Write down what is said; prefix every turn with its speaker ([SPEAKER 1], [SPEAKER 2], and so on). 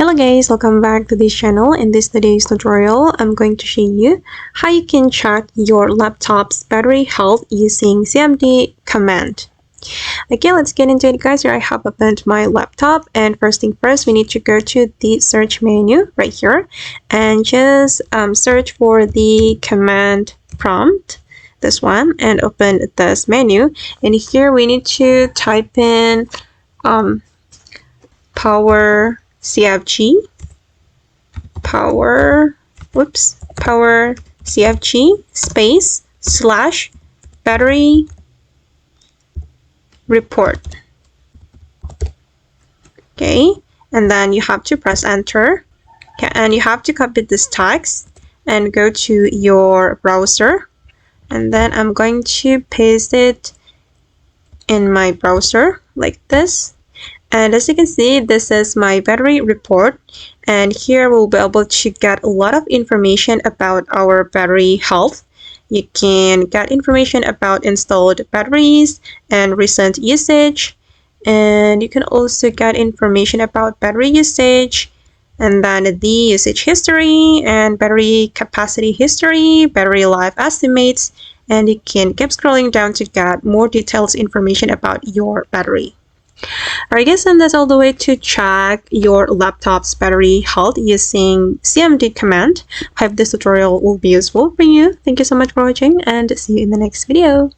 [SPEAKER 1] Hello guys, welcome back to this channel. In this today's tutorial, I'm going to show you how you can check your laptop's battery health using CMD command. Okay, let's get into it guys. Here I have opened my laptop, and first thing first, we need to go to the search menu right here and just search for the command prompt, this one, and open this menu. And here we need to type in power CFG space / battery report. Okay, and then you have to press enter. Okay, and you have to copy this text and go to your browser, and then I'm going to paste it in my browser like this. And as you can see, this is my battery report, and here we'll be able to get a lot of information about our battery health. You can get information about installed batteries and recent usage, and you can also get information about battery usage, and then the usage history and battery capacity history, battery life estimates, and you can keep scrolling down to get more detailed information about your battery. Alright guys, and that's all the way to check your laptop's battery health using CMD command. I hope this tutorial will be useful for you. Thank you so much for watching, and see you in the next video.